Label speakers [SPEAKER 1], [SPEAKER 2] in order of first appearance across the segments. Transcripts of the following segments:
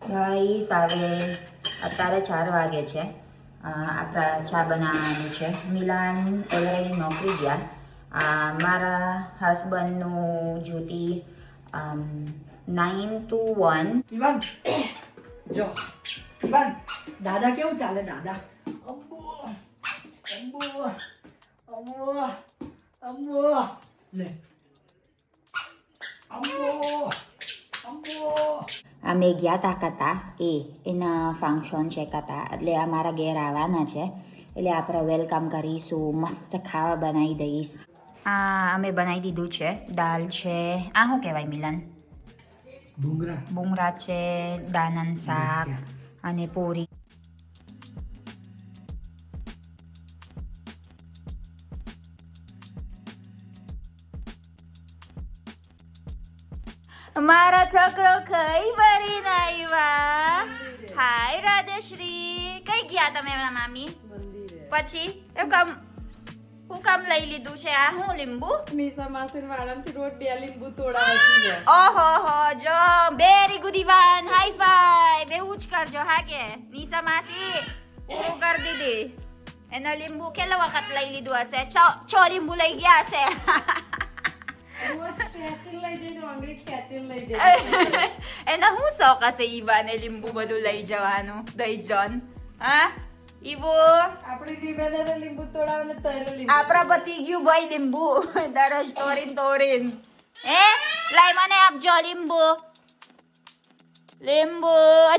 [SPEAKER 1] Guys હવે અત્યારે 4 વાગે છે. આપણા ચા બનાવવાનું છે. મિલાન ઓલરેડી નોકરી ગયા. મારા હસબન્ડનું ડ્યુટી 9 to 1.
[SPEAKER 2] ઇવાન જો ઇવાન દાદા કેવું ચાલે દાદા? અમ્બો અમ્બો અમ્બો અમ્બો લે અમ્બો અમ્બો.
[SPEAKER 1] અમે ગયા તા કતા એના ફંક્શન છે કતા, એટલે અમારા ઘેર આવવાના છે, એટલે આપણે વેલકમ કરીશું. મસ્ત ખાવા બનાવી દઈશ. અમે બનાવી દીધું છે. દાલ છે, આ શું કહેવાય મિલન? ભૂંગળા છે, દાનન શાક અને પૂરી. મારા છોકરો કઈ ભરીને આવ્યા. હાય રાધેશ્રી, કઈ ગયા તમે મામી? પછી હું કામ લઈ લીધું છે? આ હું લીંબુ?
[SPEAKER 3] નિશા માસી વાળાથી રોજ 2 લીંબુ તોડાવતી છે.
[SPEAKER 1] ઓહો હો, જો very good Ivan, high five એવું જ કરજો. હા કે નિશા માસી પૂરું કરી દીધી. એનો લીંબુ કેટલો વખત લઈ લીધું હશે? 6 લીંબુ લઈ ગયા હશે.
[SPEAKER 3] રોજ ખેંચીને લઈ જજો, આંગળી ખેંચીને લઈ જજો.
[SPEAKER 1] એનો શું શોખ હશે ઈવાને લીંબુ બધું લઈ જવાનું? દઈ જન હા ઈવો
[SPEAKER 3] આપણી રીબાને લીંબુ તોડાવને તૈલે લીંબુ.
[SPEAKER 1] આપણા પતિ ગયું ભાઈ લીંબુ દરરોજ તોરીન. લાઈ મને આપજો લીંબુ.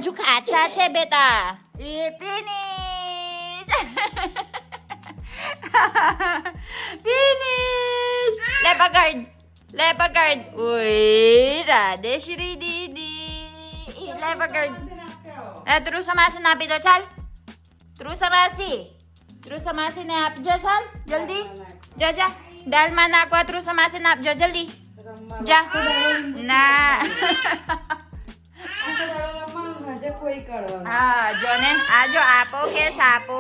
[SPEAKER 1] હજુ કાચા છે બેટા. એ ફિનિશ. લે પકડ. ઓય રાધેશ્રી દીદી, લે પકડ. ધ્રુસા માસી આપી દો. ચાલ ધ્રુસા માસી ને આપજો. ચાલ જલ્દી જા. દાલમાં નાખવા ધ્રુસા માસી ને આપજો જલ્દી. જા ના.
[SPEAKER 3] હજે કોઈ કરવાનું.
[SPEAKER 1] હા જો ને, આ જો આપો કે આપો.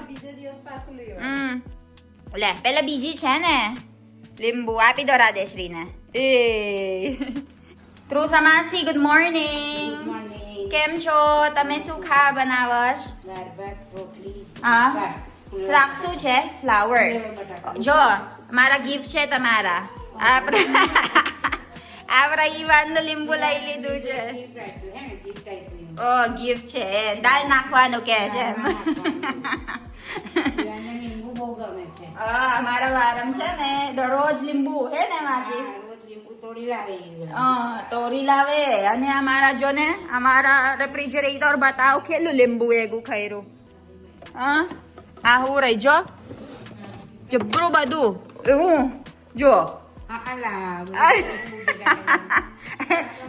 [SPEAKER 3] બીજે દિવસ પાછું લેવાનું.
[SPEAKER 1] લે પેલા બીજી છે ને લીંબુ આપી દો રાધેશ્રી ને. ધ્રુસા માસી ગુડ મોર્નિંગ. કેમ છો તમે? શું ખાવા બનાવશ? હા શાક શું છે? ફ્લાવર. જો મારા ગિફ્ટ છે તમારા. આપણા ઈવાનનું લીંબુ લઈ લીધું છે. ઓ ગિફ્ટ છે. દાલ નાખવાનું કે છે. અમારા વારમ છે ને દરરોજ લીંબુ હે ને માસી તોડી લાવે. અને અમારા જો ને અમારા રેફ્રિજરેટર બતાવ કેટલું લીંબુ એગું ખાયરું. હા હું રહી જો જબરું બધું હું જો.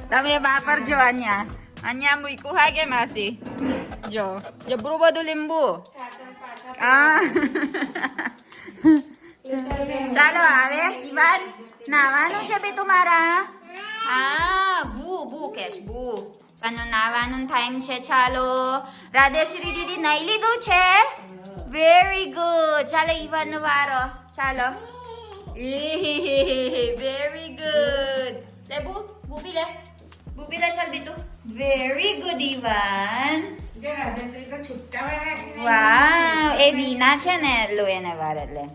[SPEAKER 1] તમે વાપર જો. અહીંયા મૂક્યું હા કે માસી? જો જબરું બધું લીંબુ. ચાલો હવે ઈવાન નાવાનું છે બે તમારા. હા ભૂ કેશ ભૂ. ચાલો નાવાનું ટાઈમ છે. ચાલો રાધેશ્રી દીદી નાઈ લીધું છે. Very good. ચાલો ઈવાન નો વારો. ચાલો વેરી ગુડ. લે બુબી લે ચાલ બીતું. Very good ઈવાન. વાવ એ વીના છે ને લો એને વાર એટલે.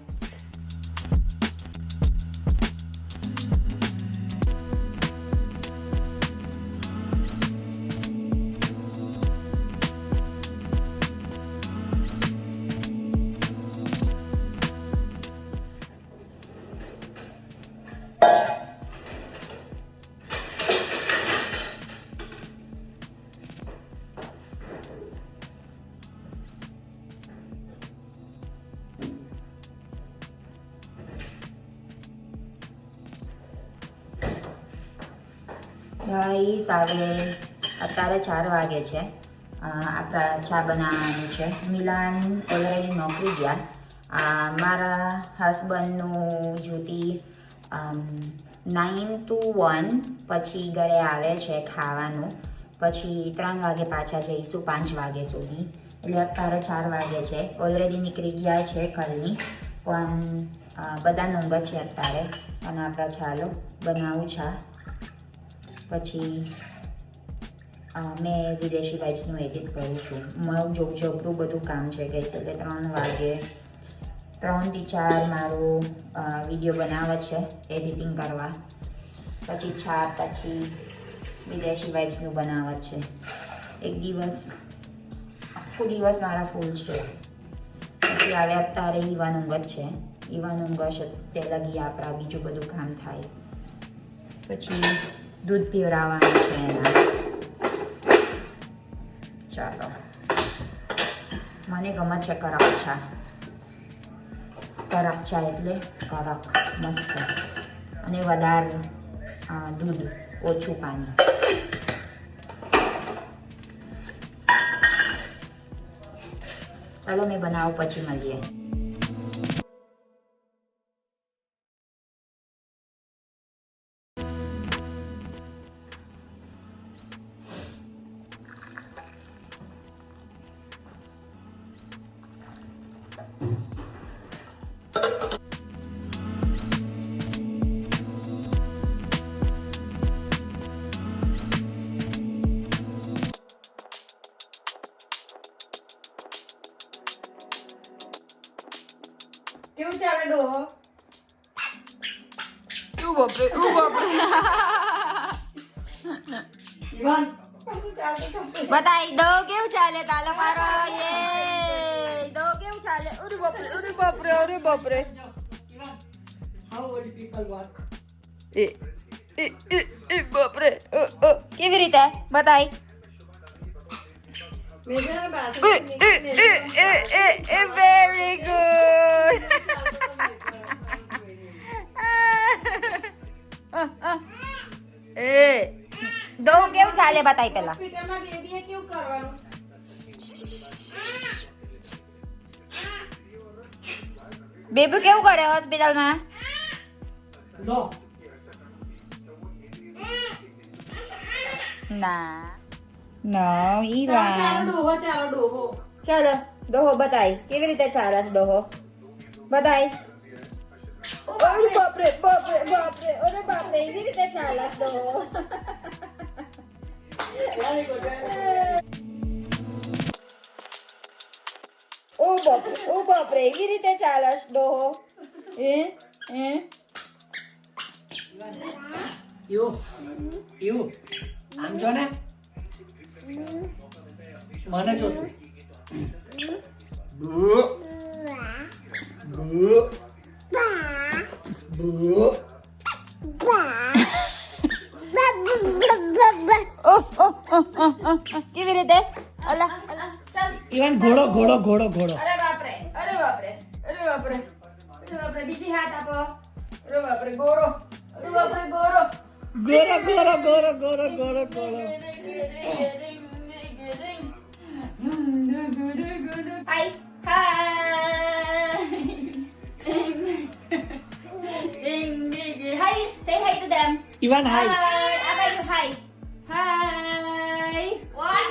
[SPEAKER 1] ગાઈસ હવે અત્યારે 4 વાગે છે. આપણા ચા બનાવવાનું છે. મિલાન ઓલરેડી નોકરી ગયા. મારા હસબન્ડનું ડ્યુટી 9 to 1 પછી ઘરે આવે છે ખાવાનું. પછી 3 વાગે પાછા જઈશું 5 વાગે સુધી. એટલે અત્યારે 4 વાગે છે. ઓલરેડી નીકળી ગયા છે કલની, પણ બધા નંબર છે અત્યારે. અને આપણે ચાલો બનાવું ચા. પછી મેં વિદેશી વાઇબ્સનું એડિટ કરું છું. મારું જબરું બધું કામ છે ગઈ, એટલે 3 વાગે 3 થી 4 મારું વિડીયો બનાવે છે, એડિટિંગ કરવા. પછી 4 પછી વિદેશી વાઇબ્સનું બનાવે છે. એક દિવસ આખો દિવસ મારા ફૂલ છે. પછી હવે અત્યારે ઈવાન ઊંઘ જ છે. ઈવાન ઊંઘ છે તે લગી આપણા બીજું બધું કામ થાય. પછી દૂધ પીવડાવવાનું છે એના. ચાલો, મને ગમે છે કડક ચા. કડક ચા એટલે કડક મસ્ત, અને વધારે દૂધ, ઓછું પાણી. ચાલો મેં બનાવું, પછી મળીએ.
[SPEAKER 3] કેવું ચાલે ડોહો?
[SPEAKER 2] ઈવાન
[SPEAKER 3] પાછું ચાલતું ચાલતું.
[SPEAKER 1] બતાઈ દો કેવું ચાલે. તાલો મારો. યે દો કેવું ચાલે. અરે બાપરે, અરે બાપરે, અરે બાપરે.
[SPEAKER 2] ઈવાન, how old people work?
[SPEAKER 1] બાપરે. કેવી રીતે બતાઈ.
[SPEAKER 3] મેં છે ને બાથરૂમ
[SPEAKER 1] વેરી ગુડ. દો કેવું ચાલે બતાઈ પેલા.
[SPEAKER 3] હોસ્પિટલમાં બેબીએ કેવું કરવાનું?
[SPEAKER 1] બેબી કેવું કરે હોસ્પિટલમાં?
[SPEAKER 2] No.
[SPEAKER 1] ના
[SPEAKER 3] ચાલો
[SPEAKER 1] ઈવાન.
[SPEAKER 3] ડોહો, ચાલો ડોહો.
[SPEAKER 1] ચાલો ડોહો બતાઈ કેવી રીતે ચાલે ડોહો બતાઈ. અરે બાપરે, બાપરે, બાપરે, અરે બાપરે, એવી રીતે ચાલે ડોહો.
[SPEAKER 2] Very good.
[SPEAKER 1] ઓ બાપરે, એવી રીતે ચાલે ડોહો.
[SPEAKER 2] You. આમ જો ને. મને જો તું. બુ. બુ. બુ.
[SPEAKER 1] કેવી રીતે? અલા અલા ચાલ.
[SPEAKER 2] ઈવાન ઘોડો ઘોડો ઘોડો ઘોડો.
[SPEAKER 1] અરે બાપરે, અરે બાપરે, અરે બાપરે, અરે બાપરે, બીજી હાથ આપો. અરે બાપરે, ગોરો. અરે બાપરે, ગોરો.
[SPEAKER 2] ઘોડો ઘોડો ઘોડો ઘોડો ઘોડો ઘોડો.
[SPEAKER 1] Hi. Hi. Say hi to them.
[SPEAKER 2] ઈવાન hi.
[SPEAKER 1] Abayu, hi. Hi. What?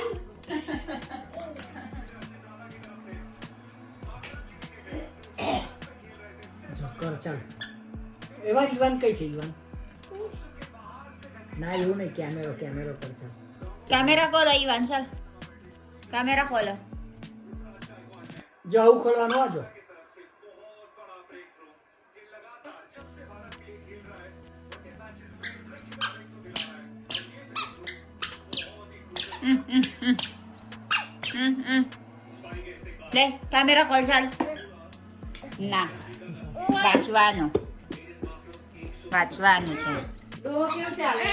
[SPEAKER 2] જો કર ચાલ. ઈવાન કઈ છે ઈવાન? ના એવું નહીં, કેમેરો પર ચાલ.
[SPEAKER 1] Camera ખોલો ઈવાન, ચાલ. Camera ખોલો.
[SPEAKER 2] જો આવું ખોલવાનું આ જો.
[SPEAKER 1] લે કેમેરા ખોલ, ચાલ. ના વાંચવાનું છે.
[SPEAKER 3] ડોહો કેવું ચાલે?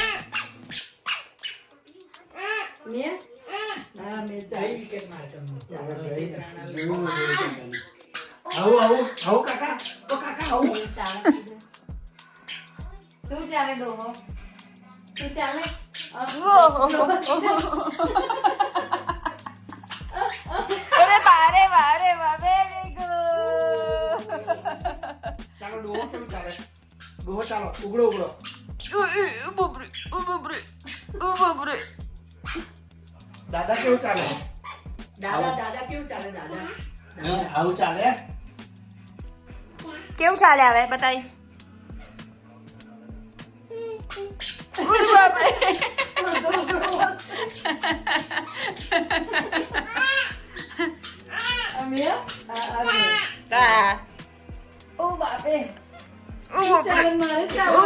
[SPEAKER 3] મેં? હા, મેં ચાલે.
[SPEAKER 2] વિકેટ મારે આવું કાકા. તો કાકા આવું.
[SPEAKER 3] મેં ચાલે. કેવું ચાલે ડોહો? તું ચાલે?
[SPEAKER 1] અરે બારે બારે વેરી ગુડ.
[SPEAKER 2] ચાલો ડોહો કેવું ચાલે? ડોહો ચાલો ઉગડો. દાદા કેવું ચાલે? દાદા કેવું ચાલે? દાદા આવું ચાલે?
[SPEAKER 1] કેવું ચાલે હવે બતાવી. બાપરે.
[SPEAKER 3] ઓ બાપે ચાલે મારે ચાલે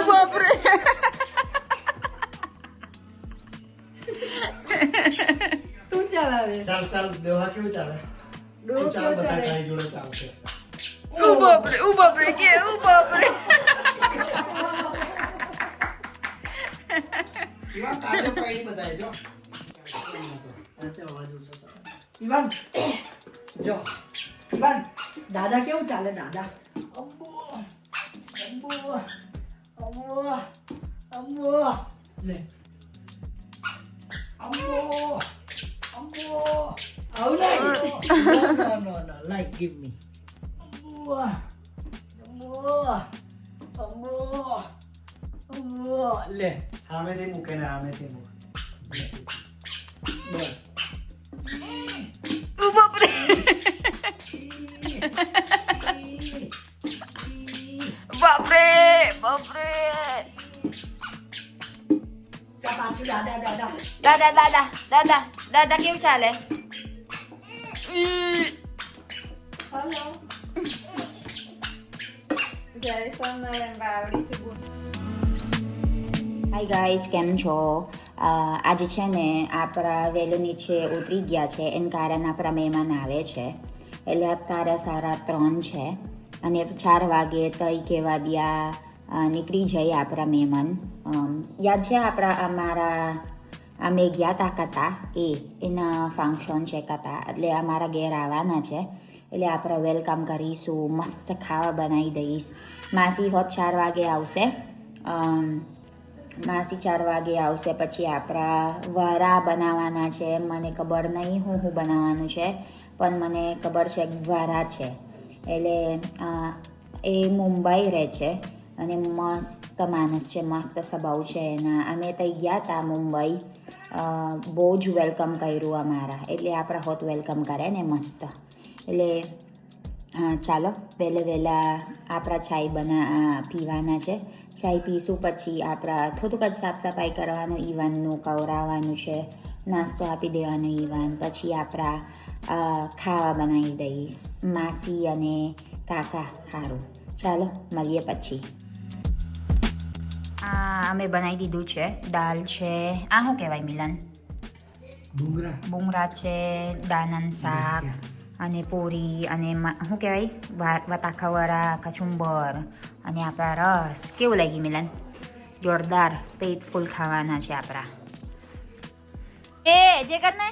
[SPEAKER 3] તું ચલાવે
[SPEAKER 2] ચાલ ચાલ દેવા કેવું ચાલે
[SPEAKER 3] ડોહ
[SPEAKER 2] ચાલ
[SPEAKER 3] કેવો
[SPEAKER 2] બધા
[SPEAKER 3] ચાલે
[SPEAKER 2] તારી જોડે ચાલશે ઈવાન કાલે પાણી બતાય જો અવાજ ઓછો કરો. ઈવાન જો ઈવાન દાદા કેવું ચાલે દાદા અંબો અંબો અંબો અંબો લે અંબો અંબો આવું નહીં no like give me અંબો અંબો અંબો અંબો લે સામેથી મૂકે ને સામેથી મૂકે બસ
[SPEAKER 1] બાપરે
[SPEAKER 2] ચા પાછું દાદા દાદા
[SPEAKER 1] દાદા કેવું ચાલે
[SPEAKER 3] હલો જય સ્વામિનારાયણ બાવડીથી બોલ
[SPEAKER 1] હાય ગાઈસ કેમ છો આજે છે ને આપણા વહેલું નીચે ઉતરી ગયા છે એના કારણે આપણા મહેમાન આવે છે એટલે અત્યારે 3:30 છે અને 4 વાગે તઈ કેવા દિયા નીકળી જઈએ આપણા મહેમાન યાદ છે અમે ગયા તા કતા એના ફંક્શન છે કતા એટલે અમારા ઘેર આવવાના છે એટલે આપણે વેલકમ કરીશું મસ્ત ખાવા બનાવી દઈશ માસી હોત 4 વાગે આવશે માસી 4 વાગે આવશે પછી આપણા વરા બનાવવાના છે મને ખબર નહીં હું બનાવવાનું છે પણ મને ખબર છે વરા છે એટલે એ મુંબઈ રહે છે અને મસ્ત માણસ છે મસ્ત સ્વભાવ છે એના અમે ત્યાં ગયા હતા મુંબઈ બહુ જ વેલકમ કર્યું અમારા એટલે આપણા હોત વેલકમ કરે ને મસ્ત એટલે ચાલો વહેલા આપણા ચાય પીવાના છે ચાય પીશું પછી આપણા થોડુંક જ સાફ સફાઈ કરવાનું ઈવાનનું કવરાવવાનું છે નાસ્તો આપી દેવાનો ઈવાન પછી આપણા ખાવા બનાવી દઈશ માસી અને કાકા સારું ચાલો મળીએ પછી અમે બનાવી દીધું છે દાલ છે શું કહેવાય મિલન ભૂંગળા છે દાનન શાક અને પૂરી અને શું કહેવાય વટાખાવડા કચુંબર અને આપણા રસ કેવું લાગી મિલન જોરદાર પેટ ફૂલ ખાવાના છે આપણા જે કરને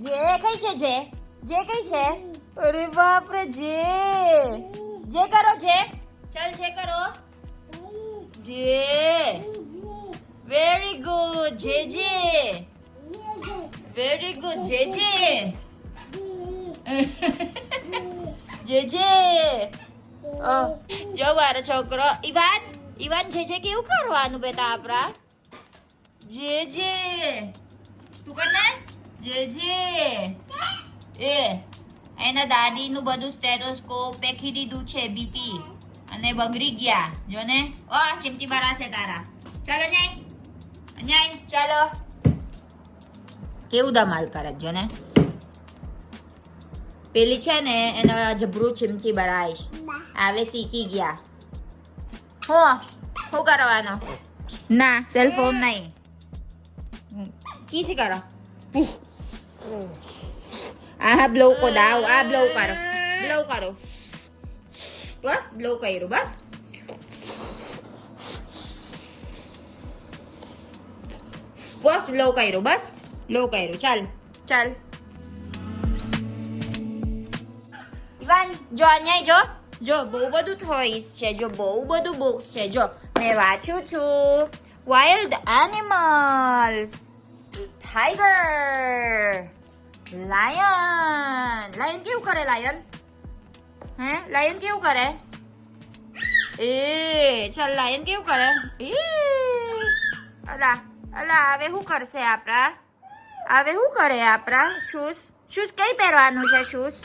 [SPEAKER 1] જે કઈ છે જે કઈ છે અરે બાપ રે જે કરો જે ચલ જે કરો જે વેરી ગુડ જે વેરી ગુડ જે જો મારો છોકરો ઈવાન જે કેવું કરવાનું બેટા આપણા જે તું કરને જે એના દાદીનું બધું સ્ટેથોસ્કોપ પેખી દીધું છે બીપી અને બગડી ગયા જો ને ચીમટી બરાશે તારા ચાલો ન્યાય ચાલો કેવું ધમાલ કરે જો ને પેલી છે ને એના જબરું ચીમટી બરાઈશ આવે શીખી ગયા શું કરવાનો ના સેલફોન નહીં કીસી કરો બ્લો કો દાવ બ્લો કરો બસ બ્લો કર્યું બસ બ્લો કર્યું ચાલ ઈવાન જો અહીંયા જો બહુ બધું ટોયસ છે જો બહુ બધું બુક્સ છે જો મેં વાંચું છું વાઇલ્ડ એનિમલ્સ ટાઈગર લાયન કેવું કરે લાયન કેવું કરે ચાલ લાયન કેવું કરે અલા હવે શું કરશે આપણા શૂઝ કઈ પહેરવાનું છે શૂઝ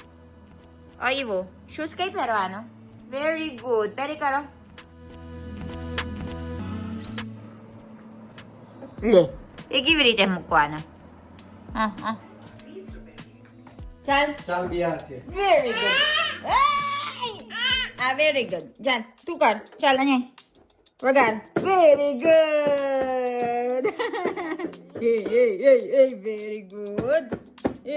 [SPEAKER 1] કઈ પહેરવાનું વેરી ગુડ પહેરી કરો લે એ કેવી રીતે મૂકવાના? હા હા ચાલ
[SPEAKER 2] ચાલ બે હાથે
[SPEAKER 1] વેરી ગુડ આ વેરી ગુડ ચાલ તું કર ચાલ અહીંયા વગાડ વેરી ગુડ એ વેરી ગુડ એ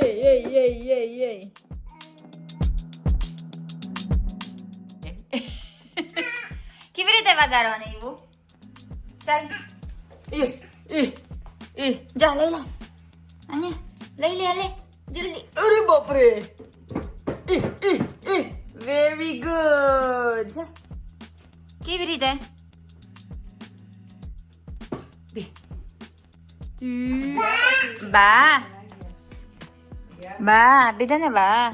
[SPEAKER 1] કેવી રીતે વગાડવાનું એવું? ચાલ જા લઈ લે અને લઈ લે જલ્દી. અરે બાપરે વેરી ગુડ. કેવી રીતે? બા બા આપી દે ને બા.